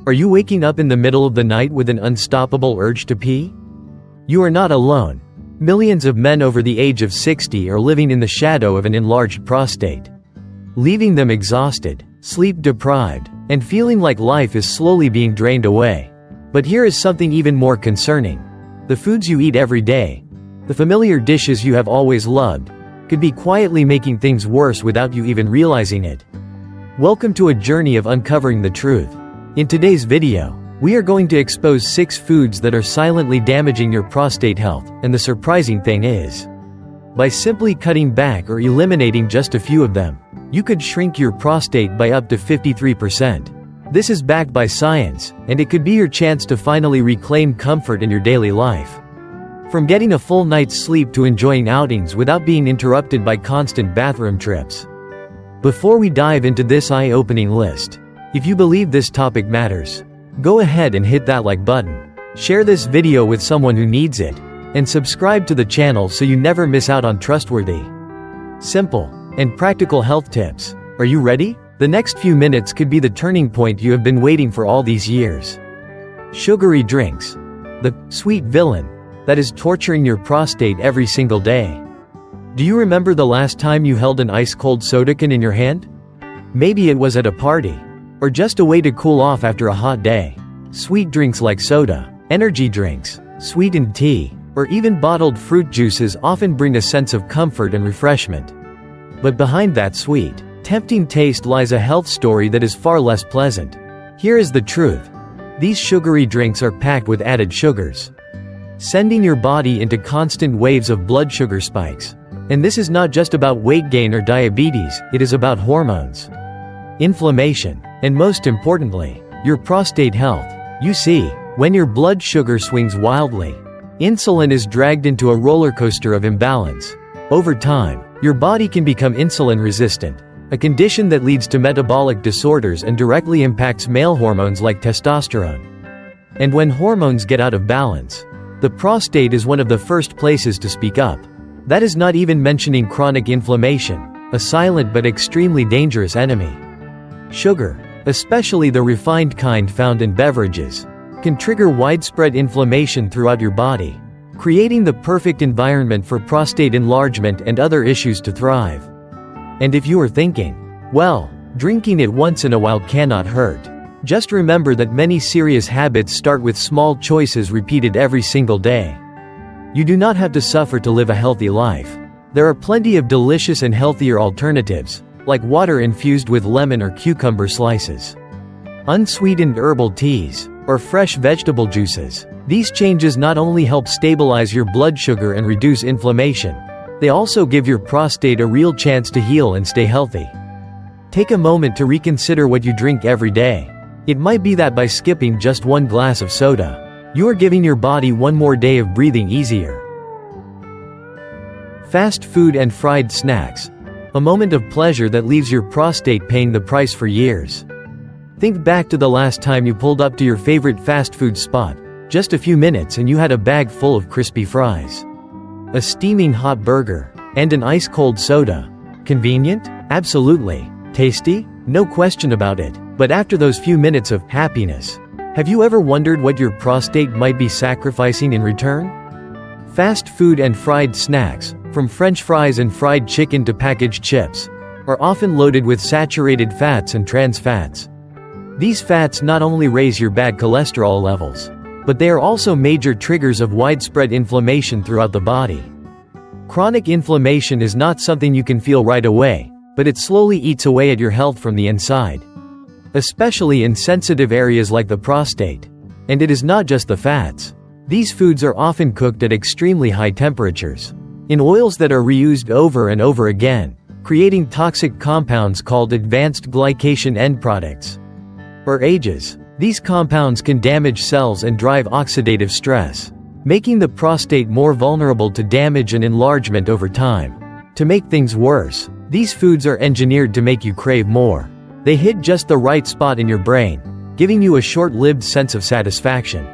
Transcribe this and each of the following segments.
Are you waking up in the middle of the night with an unstoppable urge to pee? You are not alone. Millions of men over the age of 60 are living in the shadow of an enlarged prostate, leaving them exhausted, sleep-deprived, and feeling like life is slowly being drained away. But here is something even more concerning. The foods you eat every day, the familiar dishes you have always loved, could be quietly making things worse without you even realizing it. Welcome to a journey of uncovering the truth. In today's video, we are going to expose 6 foods that are silently damaging your prostate health, and the surprising thing is, by simply cutting back or eliminating just a few of them, you could shrink your prostate by up to 53%. This is backed by science, and it could be your chance to finally reclaim comfort in your daily life. From getting a full night's sleep to enjoying outings without being interrupted by constant bathroom trips. Before we dive into this eye-opening list, if you believe this topic matters, go ahead and hit that like button, share this video with someone who needs it, and subscribe to the channel so you never miss out on trustworthy, simple, and practical health tips. Are you ready? The next few minutes could be the turning point you have been waiting for all these years. Sugary drinks. The sweet villain that is torturing your prostate every single day. Do you remember the last time you held an ice-cold soda can in your hand? Maybe it was at a party, or just a way to cool off after a hot day. Sweet drinks like soda, energy drinks, sweetened tea, or even bottled fruit juices often bring a sense of comfort and refreshment. But behind that sweet, tempting taste lies a health story that is far less pleasant. Here is the truth. These sugary drinks are packed with added sugars, sending your body into constant waves of blood sugar spikes. And this is not just about weight gain or diabetes, it is about hormones, inflammation, and most importantly, your prostate health. You see, when your blood sugar swings wildly, insulin is dragged into a roller coaster of imbalance. Over time, your body can become insulin resistant, a condition that leads to metabolic disorders and directly impacts male hormones like testosterone. And when hormones get out of balance, the prostate is one of the first places to speak up. That is not even mentioning chronic inflammation, a silent but extremely dangerous enemy. Sugar, especially the refined kind found in beverages, can trigger widespread inflammation throughout your body, creating the perfect environment for prostate enlargement and other issues to thrive. And if you are thinking, well, drinking it once in a while cannot hurt, just remember that many serious habits start with small choices repeated every single day. You do not have to suffer to live a healthy life. There are plenty of delicious and healthier alternatives, like water infused with lemon or cucumber slices, unsweetened herbal teas, or fresh vegetable juices. These changes not only help stabilize your blood sugar and reduce inflammation, they also give your prostate a real chance to heal and stay healthy. Take a moment to reconsider what you drink every day. It might be that by skipping just one glass of soda, you are giving your body one more day of breathing easier. Fast food and fried snacks. A moment of pleasure that leaves your prostate paying the price for years. Think back to the last time you pulled up to your favorite fast food spot. Just a few minutes and you had a bag full of crispy fries, a steaming hot burger, and an ice-cold soda. Convenient? Absolutely. Tasty? No question about it. But after those few minutes of happiness, have you ever wondered what your prostate might be sacrificing in return? Fast food and fried snacks, from French fries and fried chicken to packaged chips, are often loaded with saturated fats and trans fats. These fats not only raise your bad cholesterol levels, but they are also major triggers of widespread inflammation throughout the body. Chronic inflammation is not something you can feel right away, but it slowly eats away at your health from the inside, especially in sensitive areas like the prostate. And it is not just the fats. These foods are often cooked at extremely high temperatures, in oils that are reused over and over again, creating toxic compounds called advanced glycation end products, or AGEs. These compounds can damage cells and drive oxidative stress, making the prostate more vulnerable to damage and enlargement over time. To make things worse, these foods are engineered to make you crave more. They hit just the right spot in your brain, giving you a short-lived sense of satisfaction,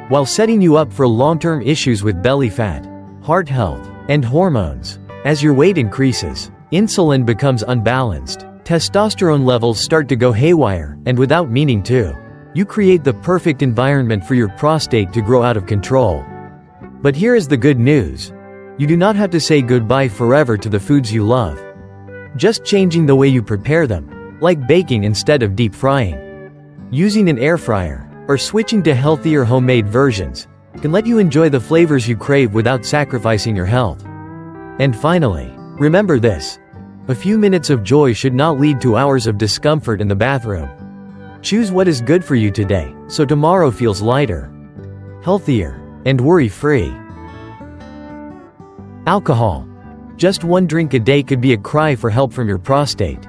while setting you up for long-term issues with belly fat, heart health, and hormones. As your weight increases, insulin becomes unbalanced, testosterone levels start to go haywire, and without meaning to, You create the perfect environment for your prostate to grow out of control. But here is the good news. You do not have to say goodbye forever to the foods you love. Just changing the way you prepare them, like baking instead of deep frying, using an air fryer, or switching to healthier homemade versions, can let you enjoy the flavors you crave without sacrificing your health. And finally, remember this. A few minutes of joy should not lead to hours of discomfort in the bathroom. Choose what is good for you today, so tomorrow feels lighter, healthier, and worry-free. Alcohol. Just one drink a day could be a cry for help from your prostate.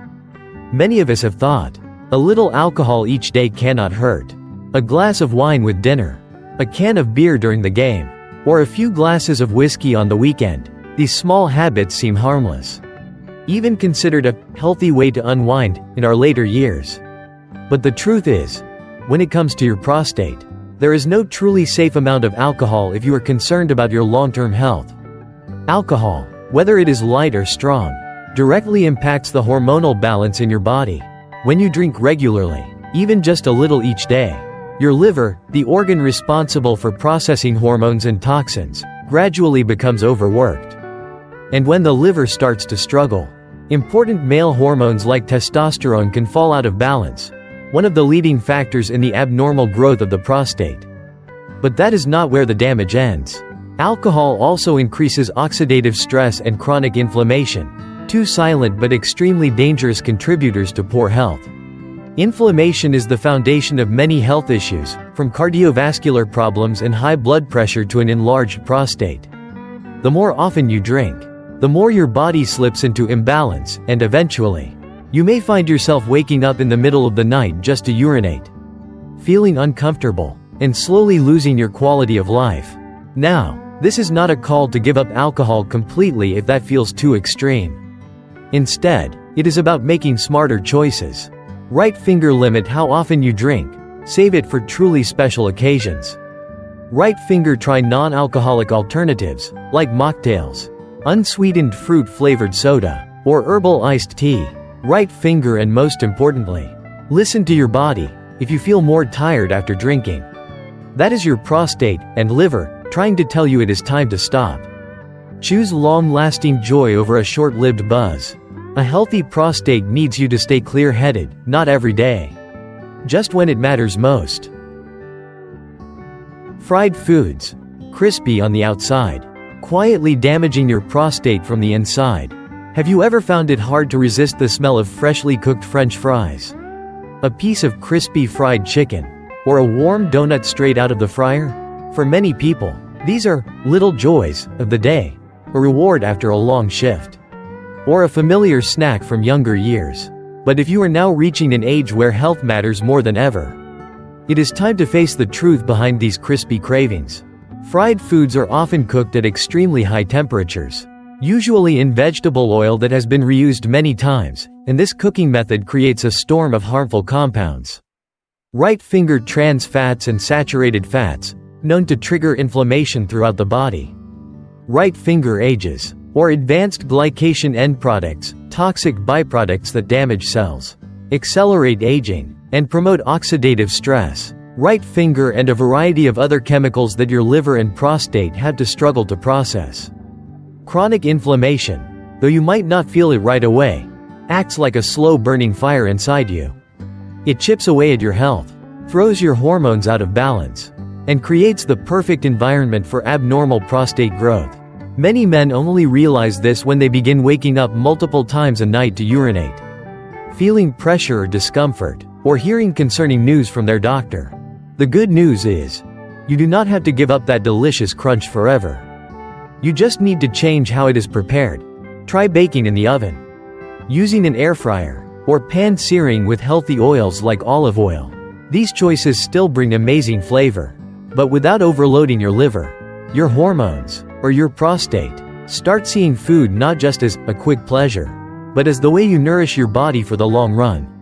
Many of us have thought, a little alcohol each day cannot hurt. A glass of wine with dinner, a can of beer during the game, or a few glasses of whiskey on the weekend. These small habits seem harmless, even considered a healthy way to unwind in our later years. But the truth is, when it comes to your prostate, there is no truly safe amount of alcohol if you are concerned about your long-term health. Alcohol, whether it is light or strong, directly impacts the hormonal balance in your body. When you drink regularly, even just a little each day, your liver, the organ responsible for processing hormones and toxins, gradually becomes overworked. And when the liver starts to struggle, important male hormones like testosterone can fall out of balance, one of the leading factors in the abnormal growth of the prostate. But that is not where the damage ends. Alcohol also increases oxidative stress and chronic inflammation, two silent but extremely dangerous contributors to poor health. Inflammation is the foundation of many health issues, from cardiovascular problems and high blood pressure to an enlarged prostate. The more often you drink, the more your body slips into imbalance, and eventually, you may find yourself waking up in the middle of the night just to urinate, feeling uncomfortable, and slowly losing your quality of life. Now, this is not a call to give up alcohol completely if that feels too extreme. Instead, it is about making smarter choices. Right finger limit how often you drink, save it for truly special occasions. Right finger try non-alcoholic alternatives, like mocktails, unsweetened fruit-flavored soda, or herbal iced tea. Right finger, and most importantly, listen to your body. If you feel more tired after drinking, that is your prostate and liver trying to tell you it is time to stop. Choose long-lasting joy over a short-lived buzz. A healthy prostate needs you to stay clear-headed, not every day, just when it matters most. Fried foods, crispy on the outside, quietly damaging your prostate from the inside. Have you ever found it hard to resist the smell of freshly cooked French fries? A piece of crispy fried chicken, or a warm donut straight out of the fryer? For many people, these are little joys of the day, a reward after a long shift, or a familiar snack from younger years. But if you are now reaching an age where health matters more than ever, it is time to face the truth behind these crispy cravings. Fried foods are often cooked at extremely high temperatures, usually in vegetable oil that has been reused many times, and this cooking method creates a storm of harmful compounds. Right finger trans fats and saturated fats, known to trigger inflammation throughout the body. Right finger ages, or advanced glycation end products, toxic byproducts that damage cells, accelerate aging, and promote oxidative stress. Right finger, and a variety of other chemicals that your liver and prostate have to struggle to process. Chronic inflammation, though you might not feel it right away, acts like a slow-burning fire inside you. It chips away at your health, throws your hormones out of balance, and creates the perfect environment for abnormal prostate growth. Many men only realize this when they begin waking up multiple times a night to urinate, feeling pressure or discomfort, or hearing concerning news from their doctor. The good news is, you do not have to give up that delicious crunch forever. You just need to change how it is prepared. Try baking in the oven, using an air fryer, or pan searing with healthy oils like olive oil. These choices still bring amazing flavor, but without overloading your liver, your hormones, or your prostate. Start seeing food not just as a quick pleasure, but as the way you nourish your body for the long run.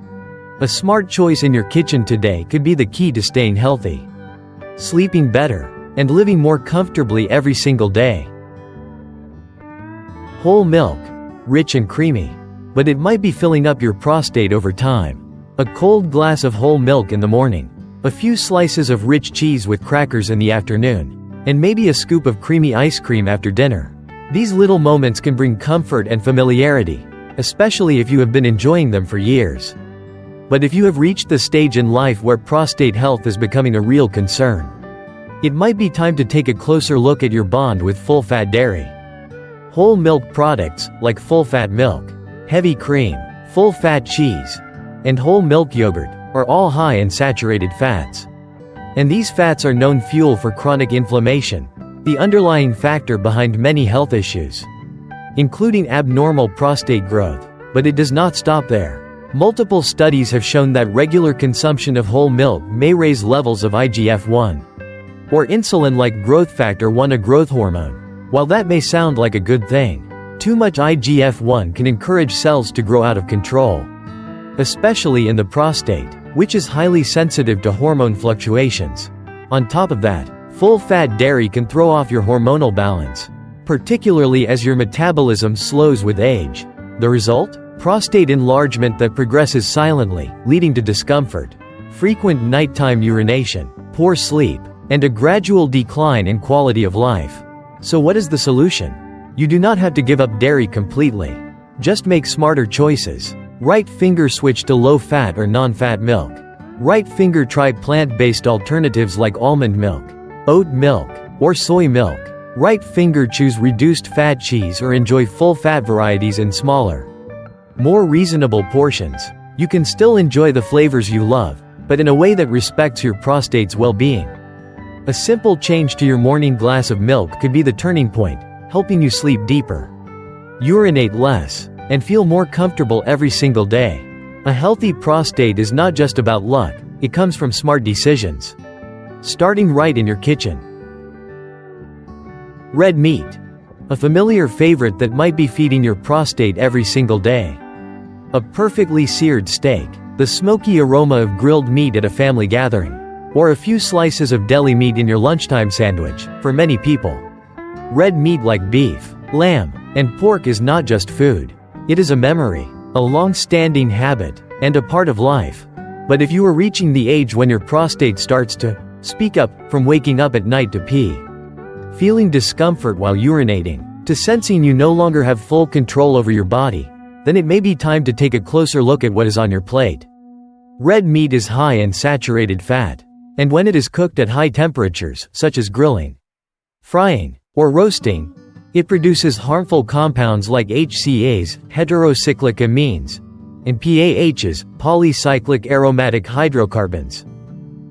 A smart choice in your kitchen today could be the key to staying healthy, sleeping better, and living more comfortably every single day. Whole milk, rich and creamy, but it might be filling up your prostate over time. A cold glass of whole milk in the morning, A few slices of rich cheese with crackers in the afternoon, and maybe a scoop of creamy ice cream after dinner. These little moments can bring comfort and familiarity, especially if you have been enjoying them for years. But if you have reached the stage in life where prostate health is becoming a real concern, it might be time to take a closer look at your bond with full-fat dairy. Whole milk products, like full-fat milk, heavy cream, full-fat cheese, and whole milk yogurt, are all high in saturated fats. And these fats are known fuel for chronic inflammation, the underlying factor behind many health issues, including abnormal prostate growth. But it does not stop there. Multiple studies have shown that regular consumption of whole milk may raise levels of IGF-1, or insulin-like growth factor 1, a growth hormone. While that may sound like a good thing, too much IGF-1 can encourage cells to grow out of control, especially in the prostate, which is highly sensitive to hormone fluctuations. On top of that, full-fat dairy can throw off your hormonal balance, particularly as your metabolism slows with age. The result? Prostate enlargement that progresses silently, leading to discomfort, frequent nighttime urination, poor sleep, and a gradual decline in quality of life. So what is the solution? You do not have to give up dairy completely. Just make smarter choices. Right finger switch to low-fat or non-fat milk. Right finger try plant-based alternatives like almond milk, oat milk, or soy milk. Right finger choose reduced fat cheese or enjoy full-fat varieties in smaller, more reasonable portions. You can still enjoy the flavors you love, but in a way that respects your prostate's well-being. A simple change to your morning glass of milk could be the turning point, helping you sleep deeper, urinate less, and feel more comfortable every single day. A healthy prostate is not just about luck, it comes from smart decisions, starting right in your kitchen. Red meat. A familiar favorite that might be feeding your prostate every single day. A perfectly seared steak, the smoky aroma of grilled meat at a family gathering, or a few slices of deli meat in your lunchtime sandwich. For many people, red meat like beef, lamb, and pork is not just food. It is a memory, a long-standing habit, and a part of life. But if you are reaching the age when your prostate starts to speak up, from waking up at night to pee, feeling discomfort while urinating, to sensing you no longer have full control over your body, then it may be time to take a closer look at what is on your plate. Red meat is high in saturated fat, and when it is cooked at high temperatures, such as grilling, frying, or roasting, it produces harmful compounds like HCAs, heterocyclic amines, and PAHs, polycyclic aromatic hydrocarbons.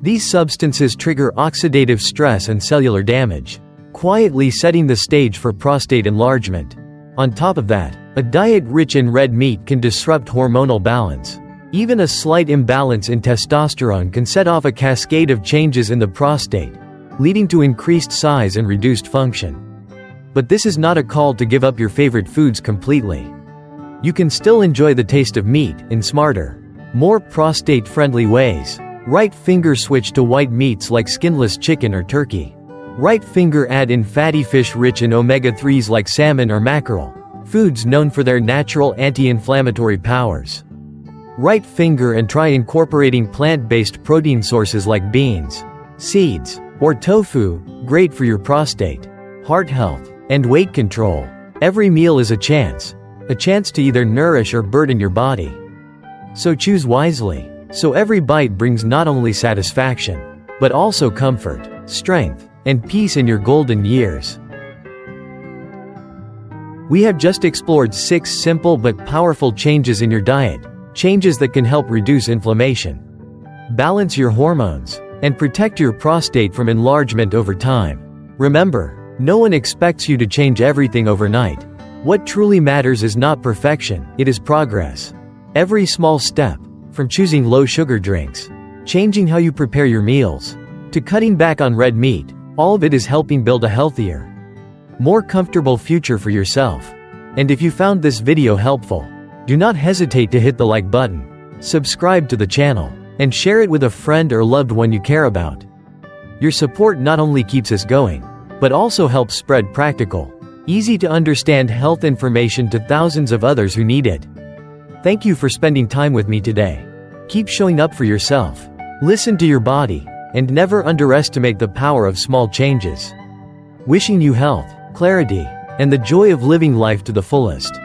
These substances trigger oxidative stress and cellular damage, quietly setting the stage for prostate enlargement. On top of that, a diet rich in red meat can disrupt hormonal balance. Even a slight imbalance in testosterone can set off a cascade of changes in the prostate, leading to increased size and reduced function. But this is not a call to give up your favorite foods completely. You can still enjoy the taste of meat in smarter, more prostate-friendly ways. Right finger switch to white meats like skinless chicken or turkey. Right finger add in fatty fish rich in omega-3s like salmon or mackerel, foods known for their natural anti-inflammatory powers. Right finger and try incorporating plant-based protein sources like beans, seeds, or tofu, great for your prostate, heart health, and weight control. Every meal is a chance to either nourish or burden your body. So choose wisely, so every bite brings not only satisfaction, but also comfort, strength, and peace in your golden years. We have just explored 6 simple but powerful changes in your diet, changes that can help reduce inflammation, balance your hormones, and protect your prostate from enlargement over time. Remember, no one expects you to change everything overnight. What truly matters is not perfection, it is progress. Every small step, from choosing low-sugar drinks, changing how you prepare your meals, to cutting back on red meat, all of it is helping build a healthier, more comfortable future for yourself. And if you found this video helpful, do not hesitate to hit the like button, subscribe to the channel, and share it with a friend or loved one you care about. Your support not only keeps us going, but also helps spread practical, easy to understand health information to thousands of others who need it. Thank you for spending time with me today. Keep showing up for yourself, Listen to your body, and never underestimate the power of small changes. Wishing you health, clarity, and the joy of living life to the fullest.